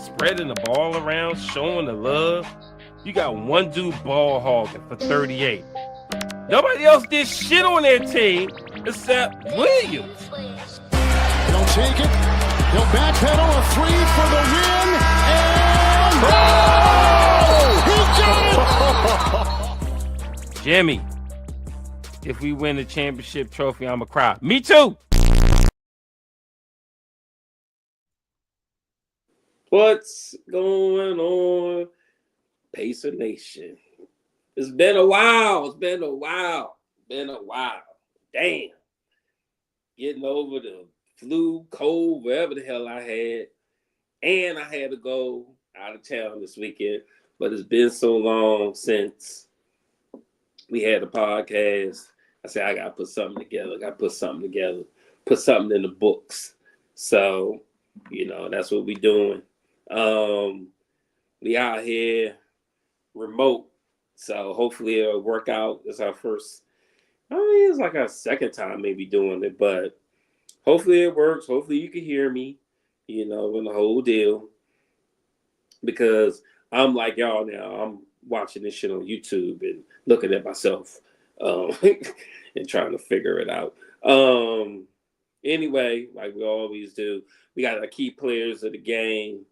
spreading the ball around, showing the love. You got one dude ball hogging for 38. Nobody else did shit on their team except Williams. He'll take it. He'll backpedal a three for the win. And he got it! Jimmy, if we win the championship trophy, I'ma cry. Me too. What's going on, Pacer Nation? It's been a while. Damn. Getting over the flu, cold, wherever the hell I had. And I had to go out of town this weekend. But it's been so long since we had a podcast. I said, I got to put something together. Put something in the books. So, that's what we doing. We out here remote. So hopefully it'll work out. It's our first, it's like our second time maybe doing it, but hopefully it works. Hopefully you can hear me, in the whole deal. Because I'm like y'all now, I'm watching this shit on YouTube and looking at myself and trying to figure it out. Anyway, like we always do, we got our key players of the game.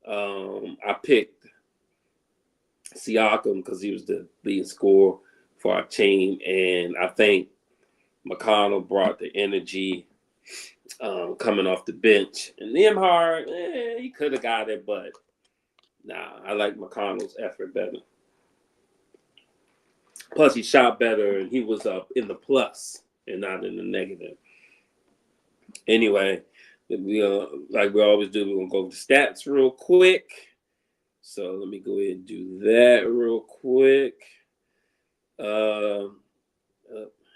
I picked Siakam because he was the leading scorer for our team, and I think McConnell brought the energy coming off the bench. And Nembhard, he could have got it, but nah, I like McConnell's effort better. Plus, he shot better, and he was up in the plus and not in the negative. Anyway, like we always do, we're going to go over the stats real quick. So let me go ahead and do that real quick. And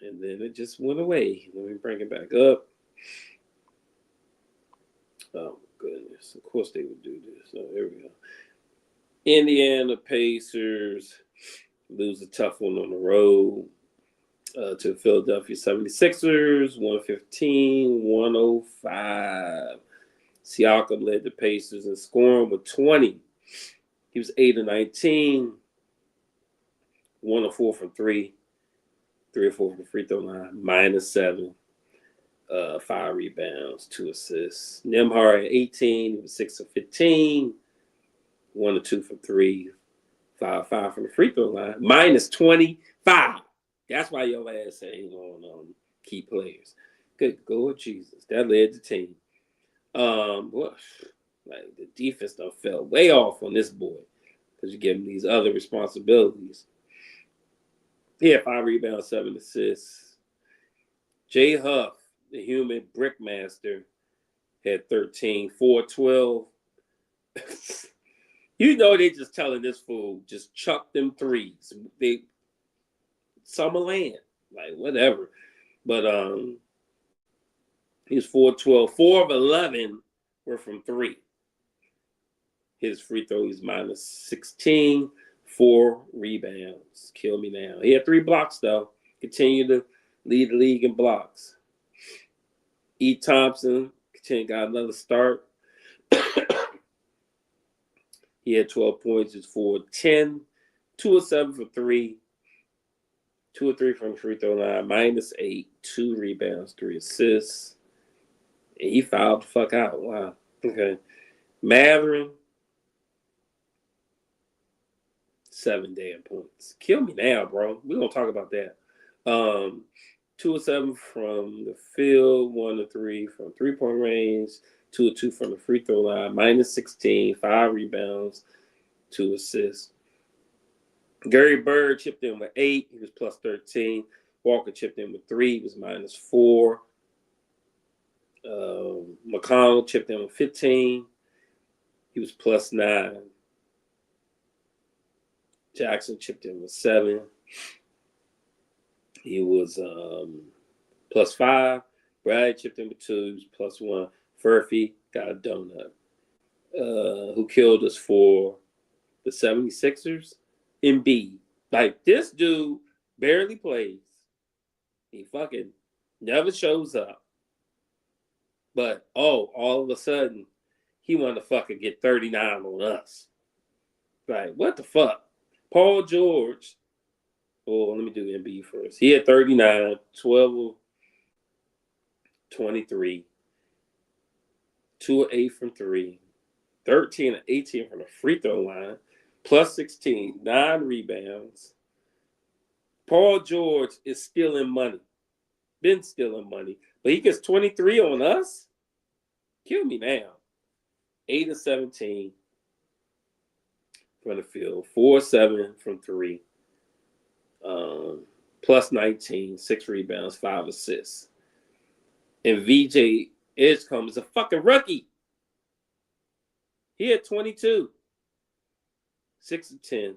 then it just went away. Let me bring it back up. Oh, goodness. Of course they would do this. So here we go. Indiana Pacers lose a tough one on the road to Philadelphia 76ers, 115-105. Siakam led the Pacers in scoring with 20. He was 8 of 19, 1 of 4 from 3, 3 or 4 from the free throw line, -7, 5 rebounds, 2 assists. Nembhard at 18, he was 6 of 15, 1 or 2 from 3, 5 from the free throw line, -25. That's why your ass ain't on key players. Good Lord Jesus, that led the team. Like the defense done fell way off on this boy because you give him these other responsibilities. He had 5 rebounds, 7 assists. Jay Huff, the human brickmaster, had 13, 4, 12. They just telling this fool, just chuck them threes. They summer land, like whatever. But he was 4-12. 4 of 11 were from 3. His free throw is -16, 4 rebounds. Kill me now. He had 3 blocks, though. Continue to lead the league in blocks. E. Thompson got another start. He had 12 points. He's 4-10, 2 of 7 for 3, 2 of 3 from the free throw line, -8, 2 rebounds, 3 assists. And he fouled the fuck out. Wow. Okay. Matherin, 7 damn points. Kill me now, bro. We're going to talk about that. 2 of 7 from the field, 1 of 3 from three-point range, 2 of 2 from the free throw line, -16, 5 rebounds, 2 assists. Gary Bird chipped in with 8. He was +13. Walker chipped in with 3. He was -4. McConnell chipped in with 15. He was +9. Jackson chipped in with 7. He was +5. Brad chipped in with 2. He was +1. Furphy got a donut. Who killed us for the 76ers? Embiid. Like, this dude barely plays. He fucking never shows up. But, all of a sudden, he wanted to fucking get 39 on us. Like, what the fuck? Paul George. Oh, let me do Embiid first. He had 39, 12 of 23, 2 of 8 from 3, 13 of 18 from the free throw line, plus 16, 9 rebounds. Paul George is stealing money. Been stealing money. But he gets 23 on us? Kill me now. 8 of 17 from the field. 4 of 7 from 3. Plus 19, 6 rebounds, 5 assists. And VJ Edgecombe is a fucking rookie. He had 22. 6 of 10.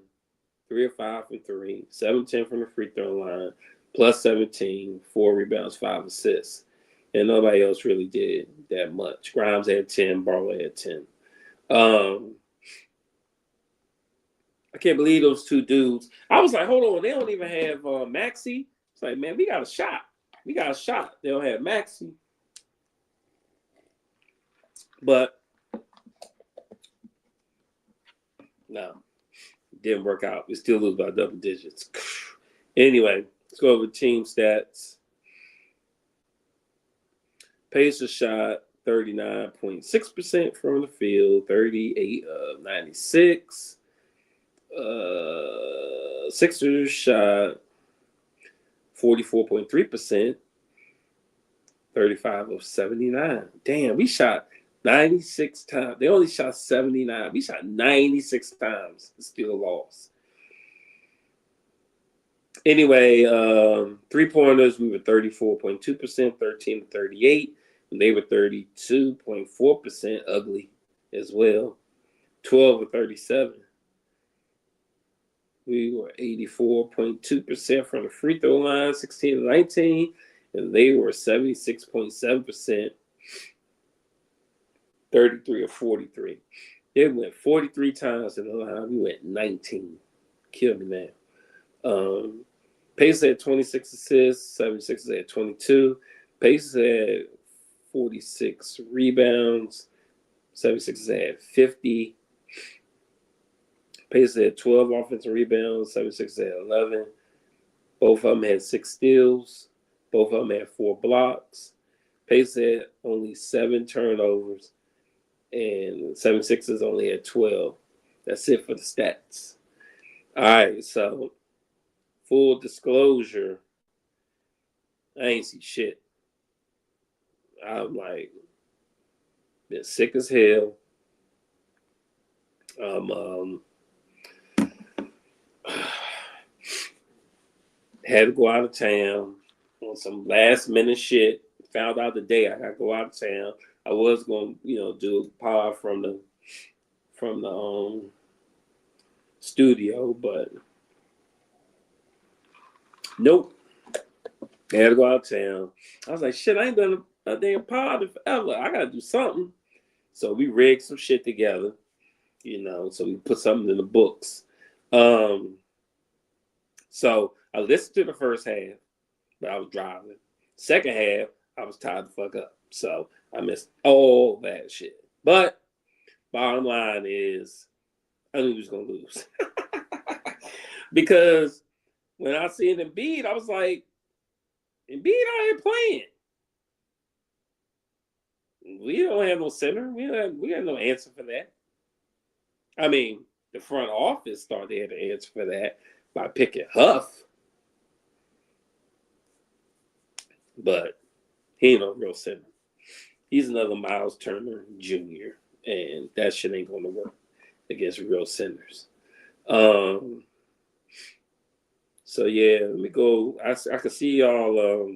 3 of 5 from 3. 7 of 10 from the free throw line. Plus 17. 4 rebounds, 5 assists. And nobody else really did that much. Grimes had 10. Barlow had 10. I can't believe those two dudes. I was like, hold on. They don't even have Maxey. It's like, man, we got a shot. We got a shot. They don't have Maxey. But no, it didn't work out. We still lose by double digits. Anyway, let's go over team stats. Pacers shot 39.6% from the field, 38 of 96. Sixers shot 44.3%, 35 of 79. Damn, we shot 96 times. They only shot 79. We shot 96 times and still lost. Anyway, 3-pointers, we were 34.2%, 13 to 38. And they were 32.4%, ugly as well. 12 of 37. We were 84.2% from the free throw line, 16 to 19. And they were 76.7%, 33 of 43. They went 43 times in the line. We went 19. Kill me now. Pacers had 26 assists. 76ers had 22. Pacers had 46 rebounds. 76ers had 50. Pacers had 12 offensive rebounds. 76ers had 11. Both of them had 6 steals. Both of them had 4 blocks. Pacers had only 7 turnovers. And 76ers only had 12. That's it for the stats. All right, so full disclosure, I ain't see shit. I'm like, been sick as hell. Had to go out of town on some last minute shit. Found out the day I got to go out of town. I was going to, do a pod from the studio, but nope. I had to go out of town. I was like, shit, I ain't done a damn pod forever. I got to do something. So we rigged some shit together, so we put something in the books. So I listened to the first half, but I was driving. Second half, I was tired the fuck up. So I missed all that shit. But bottom line is, I knew he was going to lose. Because when I seen Embiid, I was like, Embiid out here playing. We don't have no center. We have no answer for that. I mean, the front office thought they had an answer for that by picking Huff. But he ain't no real center. He's another Miles Turner Jr., and that shit ain't going to work against real centers. So, yeah, let me go. I can see y'all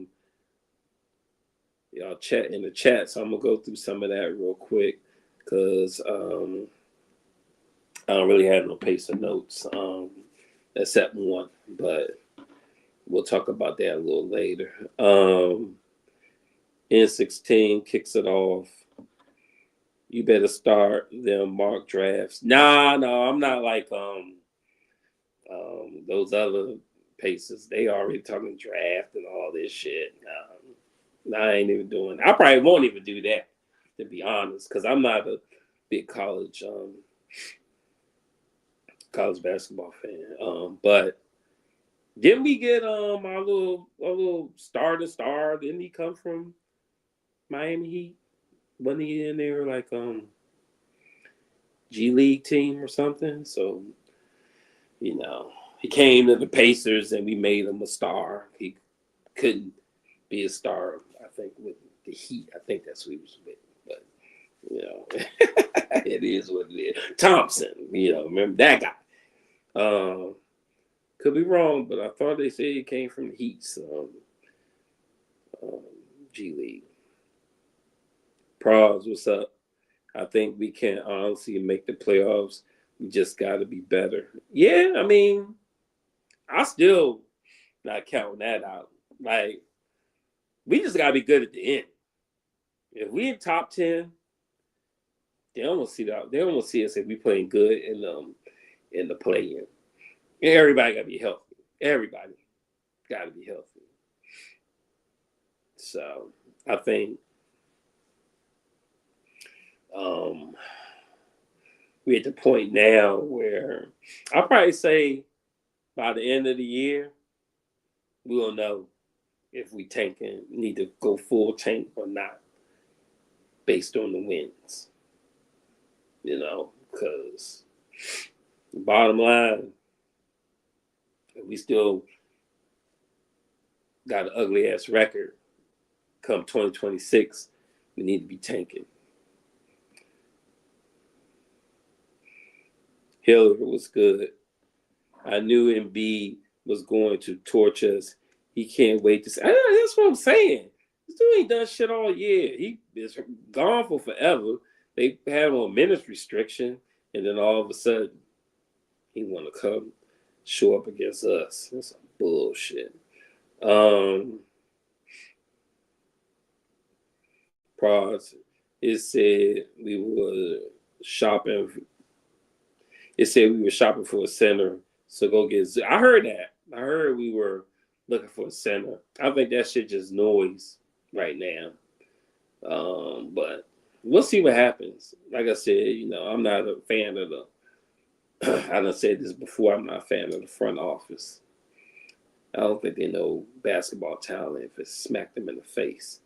chat in the chat, so I'm going to go through some of that real quick because I don't really have no Pacer notes except one, but we'll talk about that a little later. N16 kicks it off. You better start them mock drafts. No, I'm not like those other Pacers. They already talking draft and all this shit. No, I ain't even doing that. I probably won't even do that, to be honest, because I'm not a big college basketball fan. But didn't we get our little star? Didn't he come from Miami Heat? Wasn't he in there like G League team or something? So he came to the Pacers and we made him a star. He couldn't be a star, I think, with the Heat. I think that's who he was with. But it is what it is. Thompson, remember that guy? Could be wrong, but I thought they said he came from the Heat's G League. Pros, what's up? I think we can honestly make the playoffs. We just got to be better. Yeah, I mean, I still not counting that out. Like, we just got to be good at the end. If we in top 10, they don't want to see that. They don't want to see us if we playing good in the play-in. Everybody got to be healthy. Everybody got to be healthy. So I think we're at the point now where I'll probably say by the end of the year, we'll know if we need to go full tank or not based on the wins. Because bottom line, we still got an ugly ass record. Come 2026, we need to be tanking. Hillary was good. I knew Embiid was going to torch us. He can't wait to see. That's what I'm saying. This dude ain't done shit all year. He is gone for forever. They had him on minutes restriction, and then all of a sudden, he want to come show up against us. That's some bullshit. Pros. It said we were shopping. It said we were shopping for a center, so go get. I heard that. I heard we were looking for a center. I think that shit just noise right now. But we'll see what happens. Like I said, I'm not a fan of the. I done said this before. I'm not a fan of the front office. I don't think they know basketball talent if it smacked them in the face.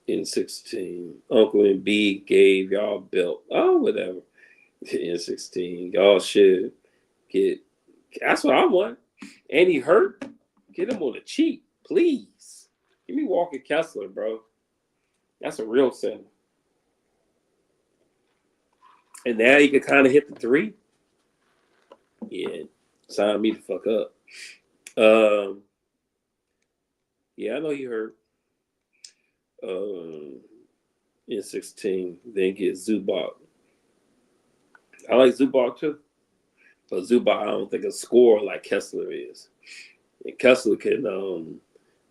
In 16, Uncle Embiid gave y'all belt. Oh, whatever. In 16, y'all should get. That's what I want. And he hurt. Get him on the cheap, please. Give me Walker Kessler, bro. That's a real center. And now you can kind of hit the three. Yeah, sign me the fuck up. Yeah, I know you hurt. In 16, then get Zubac. I like Zubac too, but Zubac I don't think a scorer like Kessler is. And Kessler can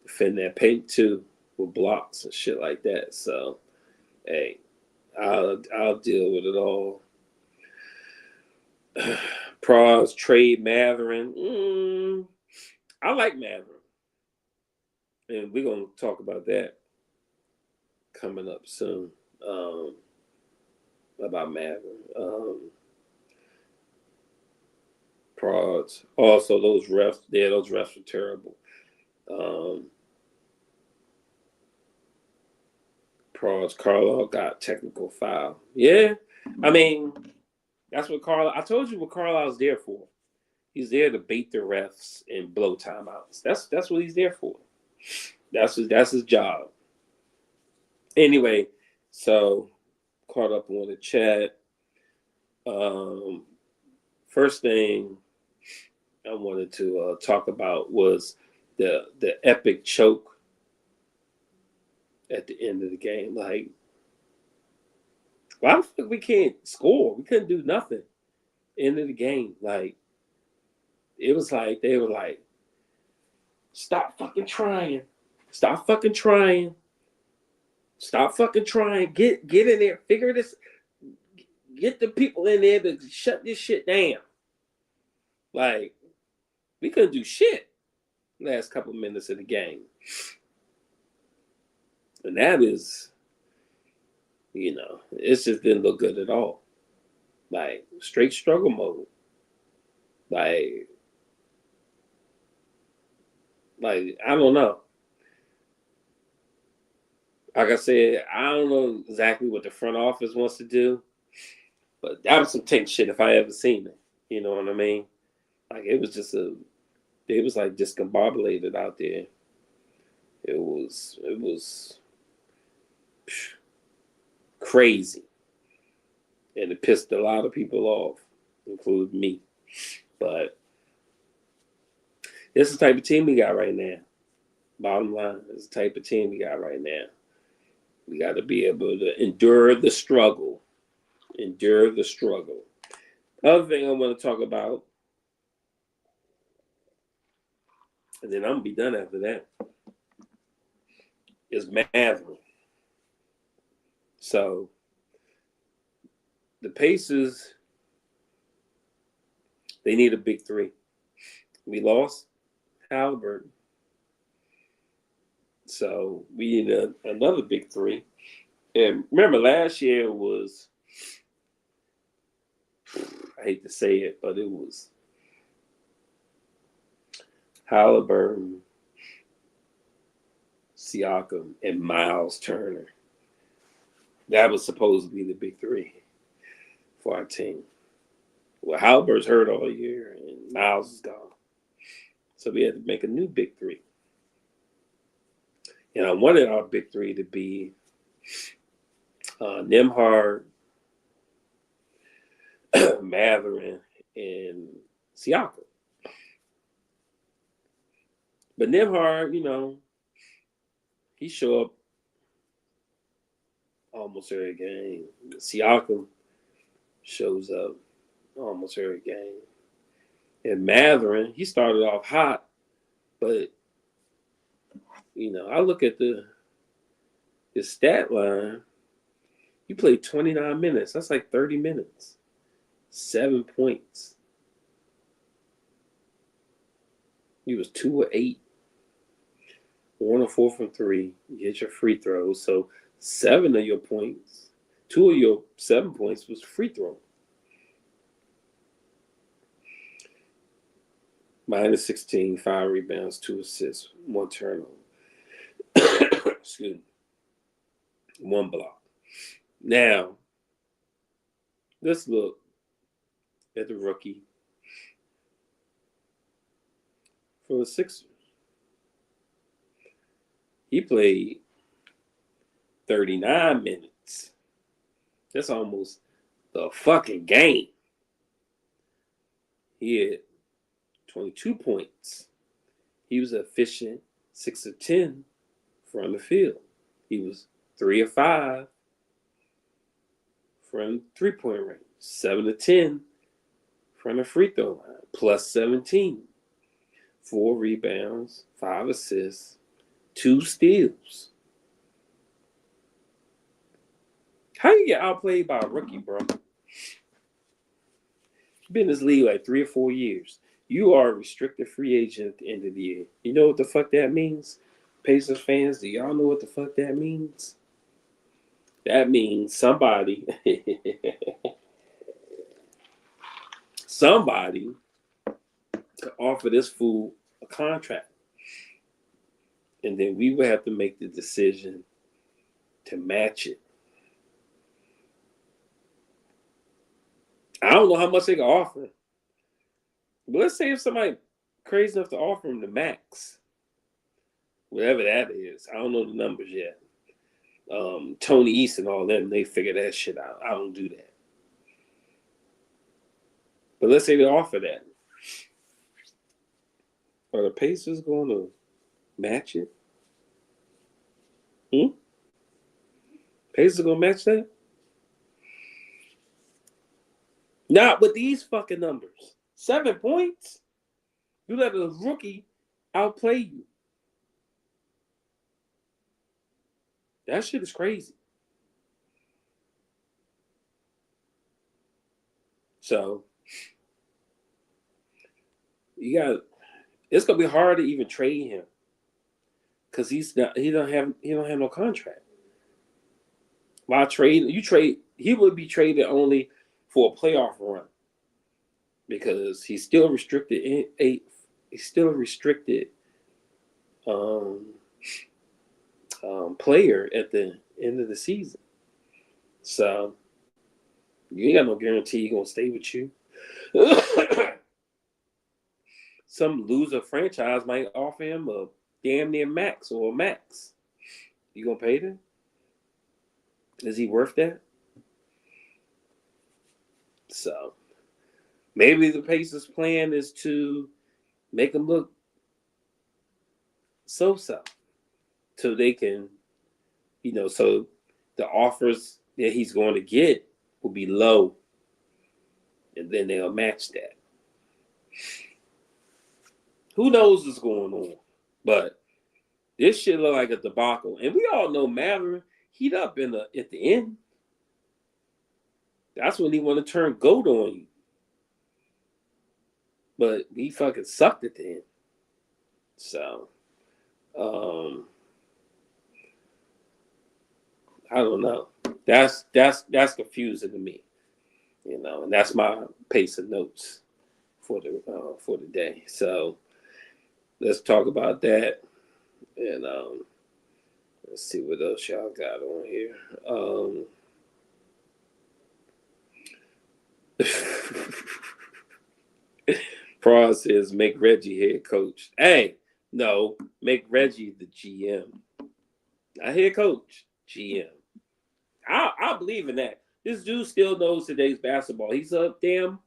defend that paint too with blocks and shit like that. So, hey, I'll deal with it all. Pros trade Matherin. I like Matherin, and we're gonna talk about that coming up soon. About Matherin. Prods. Also, those refs were terrible. Prods. Carlisle got technical foul. Yeah, I mean, that's what Carlisle. I told you what Carlisle's there for. He's there to bait the refs and blow timeouts. That's what he's there for. That's his job. Anyway, so caught up on the chat. First thing I wanted to talk about was the epic choke at the end of the game. Like, why the fuck we can't score? We couldn't do nothing. End of the game. Like, it was like they were like, stop fucking trying. Stop fucking trying. Stop fucking trying. Get in there. Figure this. Get the people in there to shut this shit down. Like, we couldn't do shit last couple minutes of the game. And that is, it just didn't look good at all. Like, straight struggle mode. Like, I don't know. Like I said, I don't know exactly what the front office wants to do, but that was some tank shit if I ever seen it. You know what I mean? Like, it was like discombobulated out there. It was crazy. And it pissed a lot of people off, including me. But this is the type of team we got right now. Bottom line, this is the type of team we got right now. We got to be able to endure the struggle. Endure the struggle. Other thing I want to talk about, and then I'm going to be done after that, is Matherin. So, the Pacers, they need a big three. We lost Halliburton. So, we need another big three. And remember, last year was, I hate to say it, but it was Halliburton, Siakam, and Miles Turner. That was supposed to be the big three for our team. Well, Halliburton's hurt all year, and Miles is gone. So we had to make a new big three. And I wanted our big three to be Nembhard, Matherin, and Siakam. But Nembhard, he show up almost every game. Siakam shows up almost every game. And Matherin, he started off hot, but I look at his stat line. He played 29 minutes. That's like 30 minutes. 7 points. He was 2 of 8. 1 of 4 from 3. You hit your free throws. So 7 of your points, 2 of your 7 points was free throw. Minus 16, 5 rebounds, 2 assists, 1 turnover. Excuse me. 1 block. Now, let's look at the rookie for the Sixers. He played 39 minutes. That's almost the fucking game. He had 22 points. He was efficient, 6 of 10 from the field. He was 3 of 5 from 3-point range, 7 of 10 from the free throw line, plus 17. 4 rebounds, 5 assists, 2 steals. How you get outplayed by a rookie, bro? You've been in this league like 3 or 4 years. You are a restricted free agent at the end of the year. You know what the fuck that means? Pacers fans, do y'all know what the fuck that means? That means somebody could offer this fool a contract. And then we would have to make the decision to match it. I don't know how much they can offer. But let's say if somebody crazy enough to offer him the max, whatever that is. I don't know the numbers yet. Tony East and all them, they figure that shit out. I don't do that. But let's say they offer that. Are the Pacers going to match it? Pacers going to match that? Not with these fucking numbers. 7 points? You let a rookie outplay you. That shit is crazy. So, it's going to be hard to even trade him. because he don't have no contract. Why trade? He would be traded only for a playoff run because he's still restricted. He's still a restricted player at the end of the season. So you ain't got no guarantee he's gonna stay with you. Some loser franchise might offer him a damn near max or a max. You gonna pay them? Is he worth that? So maybe the Pacers' plan is to make him look so-so, so they can, so the offers that he's going to get will be low, and then they'll match that. Who knows what's going on? But this shit look like a debacle, and we all know Matherin heat up at the end. That's when he want to turn goat on you. But he fucking sucked at the end. So, I don't know. That's confusing to me, and that's my pace of notes for the day. So let's talk about that, and let's see what else y'all got on here. Proz says make Reggie head coach. Hey, no, make Reggie the GM. Not head coach, GM. I believe in that. This dude still knows today's basketball. He's a damn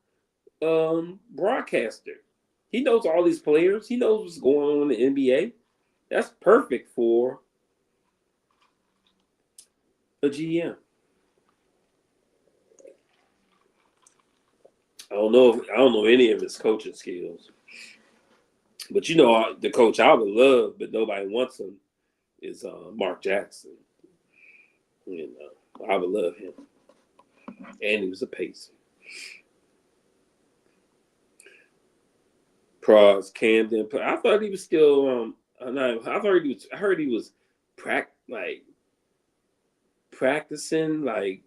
broadcaster. He knows all these players. He knows what's going on in the NBA. That's perfect for a GM. I don't know any of his coaching skills. But the coach I would love, but nobody wants him, is Mark Jackson. I would love him. And he was a Pacer. Proz, Camden. I thought he was still I heard he was practicing like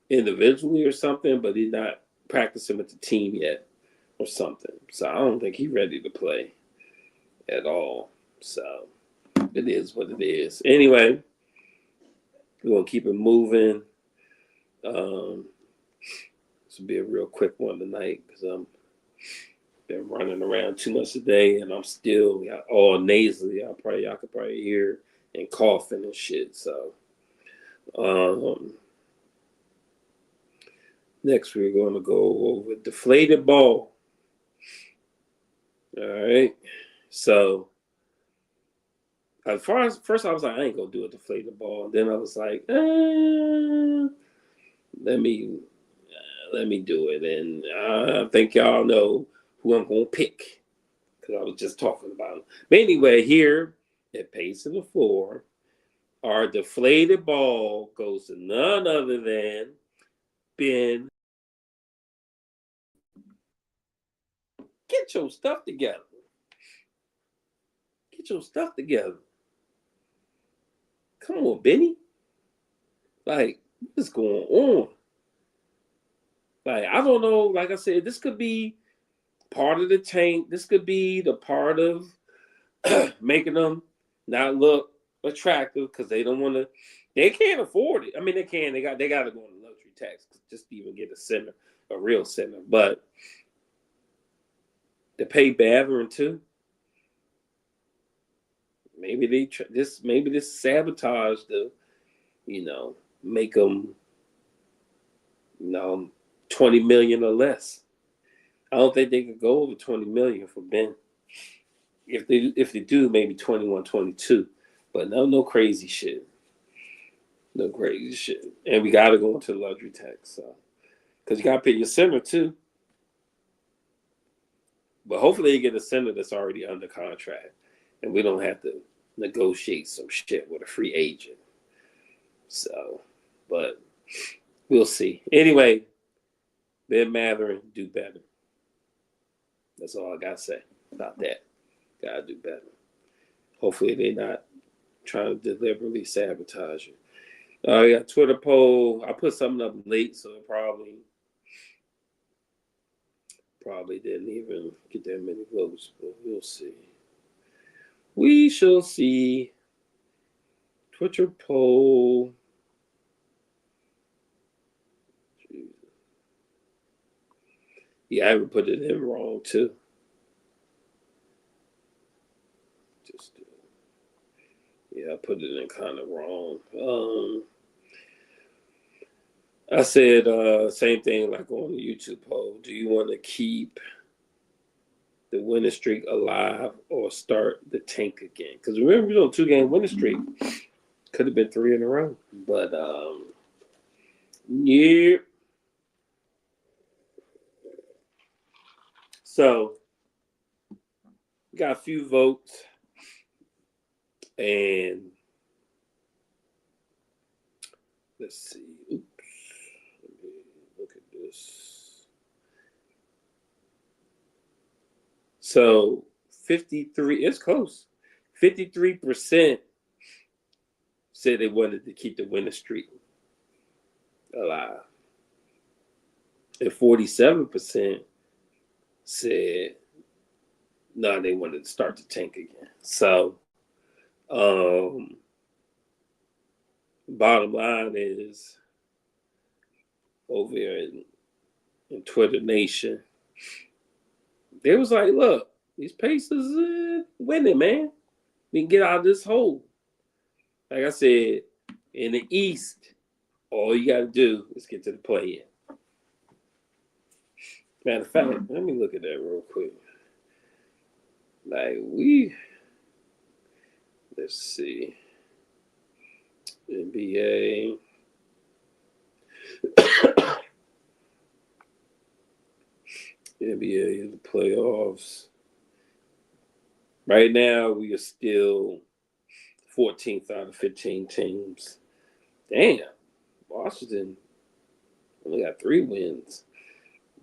individually or something, but he's not practicing with the team yet or something. So I don't think he's ready to play at all. So it is what it is. Anyway, we're going to keep it moving. This will be a real quick one tonight because I'm been running around too much today and I'm still all nasally. Y'all could probably hear, and coughing and shit. So next we're going to go over deflated ball. All right. So first I was like, I ain't gonna do a deflated ball. And then I was like, let me do it. And I think y'all know who I'm gonna pick because I was just talking about him. But anyway, here at Pace of the Floor, our deflated ball goes to none other than Ben. Get your stuff together. Get your stuff together. Come on, Benny. Like, what's going on? Like, I don't know. Like I said, this could be part of the tank. This could be the part of making them not look attractive because they don't want to. They can't afford it. I mean, they can. They got to go on the luxury tax just to even get a real center. But to pay Matherin too. Maybe this sabotage to, make them, $20 million or less. I don't think they could go over $20 million for Ben. If they do, maybe 21, 22. But no crazy shit. No crazy shit. And we got to go into the luxury tax. So, because you got to pay your center too. But hopefully you get a center that's already under contract. And we don't have to negotiate some shit with a free agent. So, but we'll see. Anyway, Ben Matherin, do better. That's all I got to say about that. Got to do better. Hopefully they're not trying to deliberately sabotage you. I got Twitter poll. I put something up late, so it probably didn't even get that many votes, but we'll see. We shall see. Twitter poll. Yeah, I even put it in wrong too. I put it in kind of wrong. I said same thing like on the YouTube poll. Do you want to keep the winning streak alive or start the tank again? Because remember, we on 2-game winning streak. Could have been 3 in a row. But yeah. So we got a few votes. And let's see. Oops. Let me look at this. So 53, it's close. 53% said they wanted to keep the winning streak alive. And 47% said no, they wanted to start the tank again. So bottom line is over here in Twitter Nation, they was like, look, these Pacers winning, man. We can get out of this hole. Like I said, in the East, all you got to do is get to the play-in. Matter of fact, let me look at that real quick. Like let's see. NBA. NBA in the playoffs. Right now, we are still 14th out of 15 teams. Damn. Washington only got 3 wins.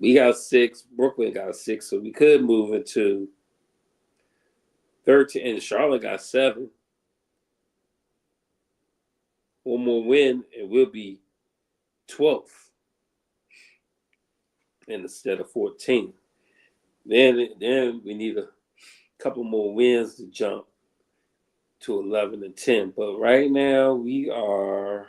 We got 6. Brooklyn got 6. So we could move into 13. And Charlotte got 7. One more win, and we'll be 12th. And instead of 14th. Then we need a couple more wins to jump to 11 and 10. But right now we are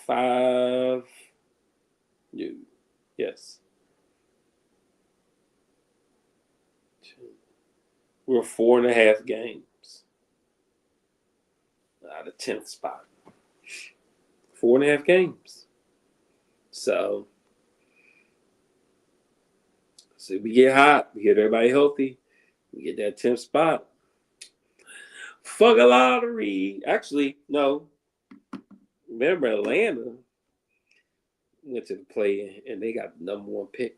5. Yes. We're 4.5 games out of 10th spot. 4.5 games. So we get hot, we get everybody healthy, we get that 10th spot. Fuck a lottery. Actually, no. Remember Atlanta went to the play and they got the number 1 pick.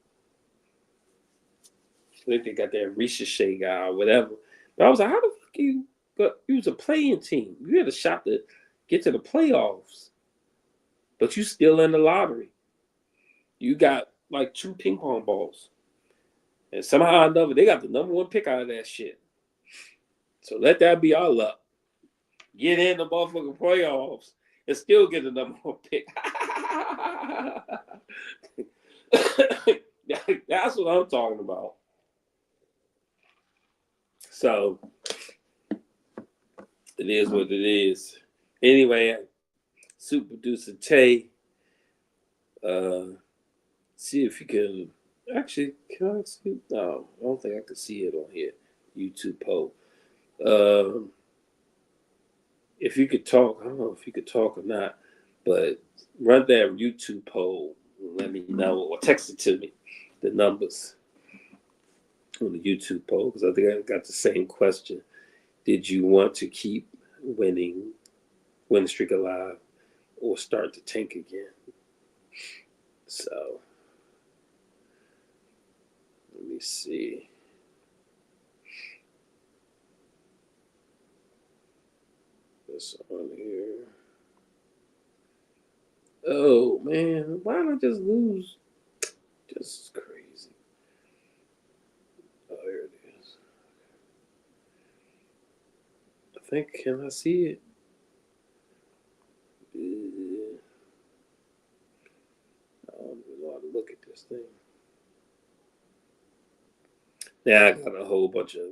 I think they got that Ricochet guy or whatever. But I was like, how the fuck you? But you was a playing team. You had a shot to get to the playoffs. But you still in the lottery. You got like 2 ping pong balls. And somehow or another, they got the number 1 pick out of that shit. So let that be our luck. Get in the motherfucking playoffs and still get the number 1 pick. That's what I'm talking about. So it is what it is. Anyway, super producer Tay, see if you can. Actually, can I see? No, I don't think I can see it on here. YouTube poll. If you could talk, I don't know if you could talk or not, but run that YouTube poll. Let me know or text it to me, the numbers on the YouTube poll, because I think I got the same question. Did you want to keep winning streak alive or start to tank again? So let me see. This on here. Oh man, why did I just lose? This is crazy. think, can I see it? I don't even know how to look at this thing. Now I got a whole bunch of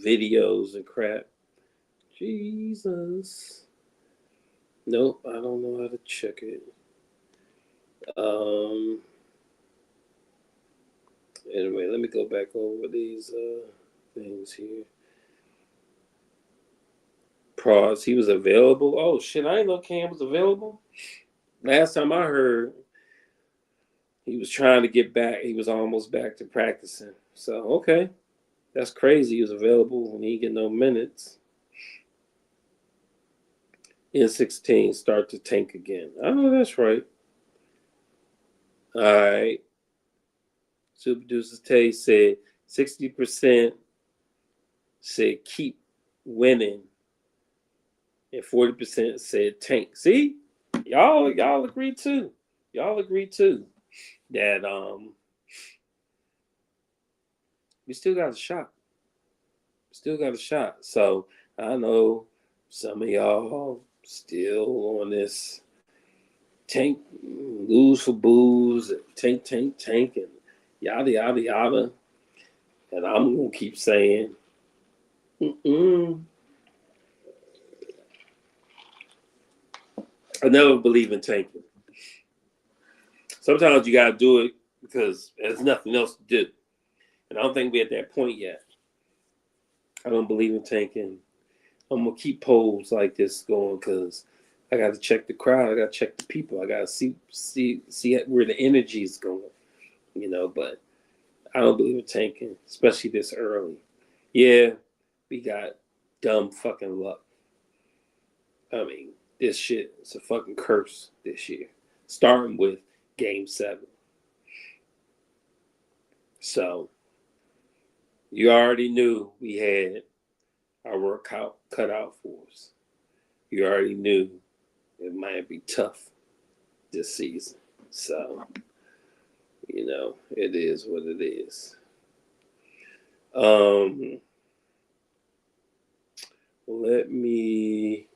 videos and crap. Jesus. Nope, I don't know how to check it. Anyway, let me go back over these things here. Pros, he was available. Oh shit, I didn't know Cam was available. Last time I heard, he was trying to get back. He was almost back to practicing. So okay, that's crazy. He was available when he didn't get no minutes. N16 start to tank again. Oh, that's right. All right. Super Deuces Tay said 60% said keep winning, and 40% said tank. See, y'all agree too. Y'all agree too that we still got a shot. Still got a shot. So I know some of y'all still on this tank, lose for booze, tank, and yada, yada, yada. And I'm going to keep saying, I never believe in tanking. Sometimes you got to do it because there's nothing else to do. And I don't think we're at that point yet. I don't believe in tanking. I'm going to keep polls like this going because I got to check the crowd. I got to check the people. I got to see where the energy is going, but I don't believe in tanking, especially this early. Yeah, we got dumb fucking luck. I mean, this shit is a fucking curse this year, starting with Game 7. So, you already knew we had our work cut out for us. You already knew it might be tough this season. So, it is what it is. Let me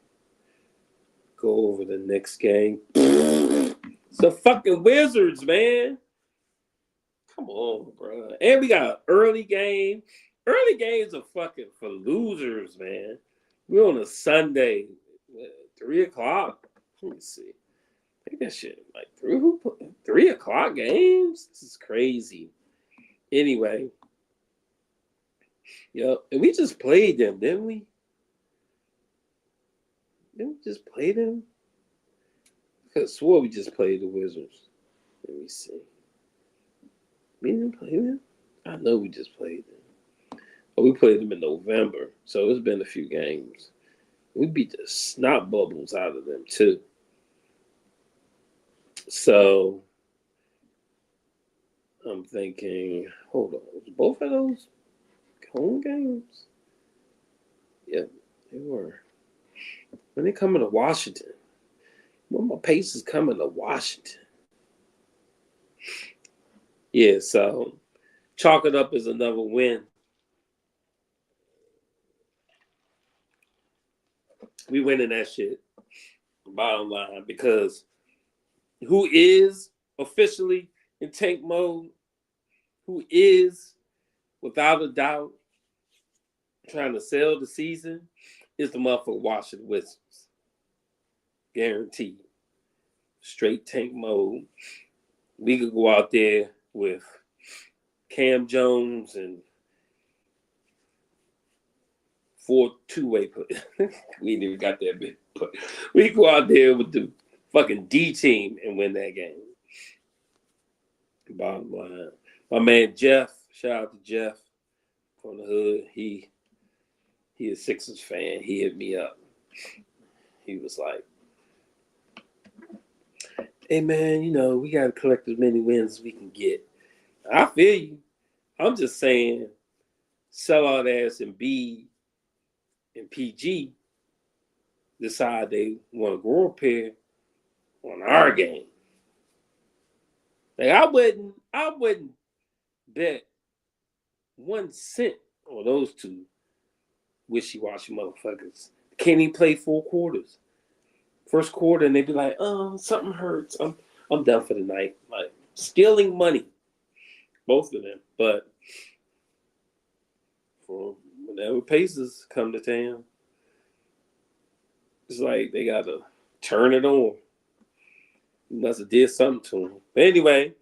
go over the next game. It's the fucking Wizards, man. Come on, bro. And we got an early game. Early games are fucking for losers, man. We're on a Sunday, 3 o'clock. Let me see. I think that shit like 3 o'clock games. This is crazy. Anyway, and we just played them, didn't we? Didn't we just play them? I could have swore we just played the Wizards. Let me see. We didn't play them? I know we just played them. Oh, we played them in November, so it's been a few games. We beat the snot bubbles out of them, too. So, I'm thinking, hold on. Was both of those home games? Yeah, they were. When they coming to Washington? When my Pacers coming to Washington? Yeah, so chalk it up as another win. We winning that shit. Bottom line, because who is officially in tank mode, who is without a doubt trying to sell the season, is the motherfucker Washington Wizards. Guaranteed. Straight tank mode. We could go out there with Cam Jones and 4 two-way players. We ain't even got that big. But we go out there with the fucking D team and win that game. Bottom line. My man Jeff, shout out to Jeff from the hood. He a Sixers fan. He hit me up. He was like, hey man, we gotta collect as many wins as we can get. I feel you. I'm just saying, sell out ass and B and PG decide they want to grow a pair on our game. Like I wouldn't bet 1 cent on those two wishy-washy motherfuckers. can't even play 4 quarters. First quarter, and they be like, "Oh, something hurts. I'm done for the night." Like stealing money, both of them. But for whenever Pacers come to town, it's like they gotta turn it on. You must have did something to him. But anyway,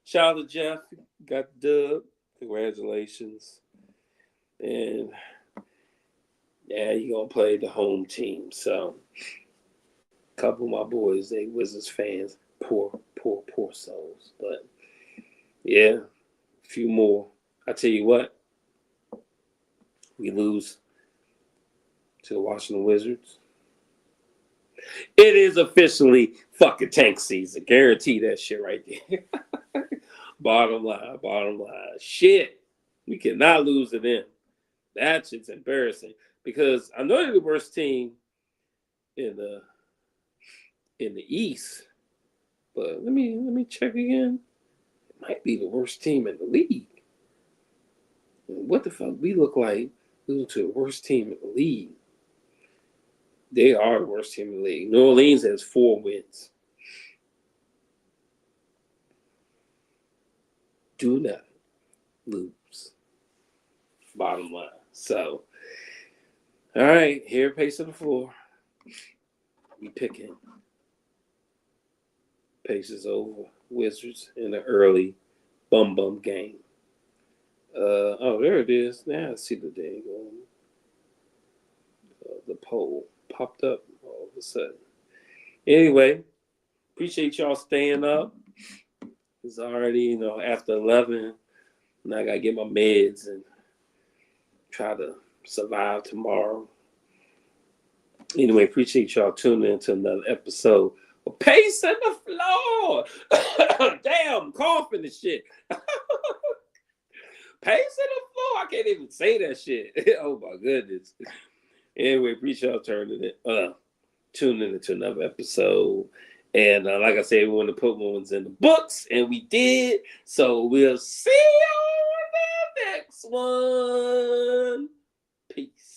shout out to Jeff. Got the dub. Congratulations. And yeah, you gonna play the home team. So a couple of my boys, they Wizards fans. Poor souls. But yeah, a few more. I tell you what, we lose to the Washington Wizards. It is officially fucking tank season. Guarantee that shit right there. Bottom line. Shit. We cannot lose to them. That shit's embarrassing. Because I know they're the worst team in the East. But let me check again. It might be the worst team in the league. What the fuck we look like losing to the worst team in the league? They are the worst team in the league. New Orleans has 4 wins. Do not lose. Bottom line. So, all right, here, pace of the floor. We picking Pacers over Wizards in the early bum game. Oh, there it is. Now I see the dang the poll popped up all of a sudden. Anyway, appreciate y'all staying up. It's already, after 11. Now I got to get my meds and try to survive tomorrow. Anyway, appreciate y'all tuning in to another episode of Pace in the Floor. Damn, coughing and shit. Pace in the floor. I can't even say that shit. Oh my goodness. Anyway, appreciate y'all tuning into another episode. And like I said, we want to put ones in the books, and we did. So we'll see you on the next one. Peace.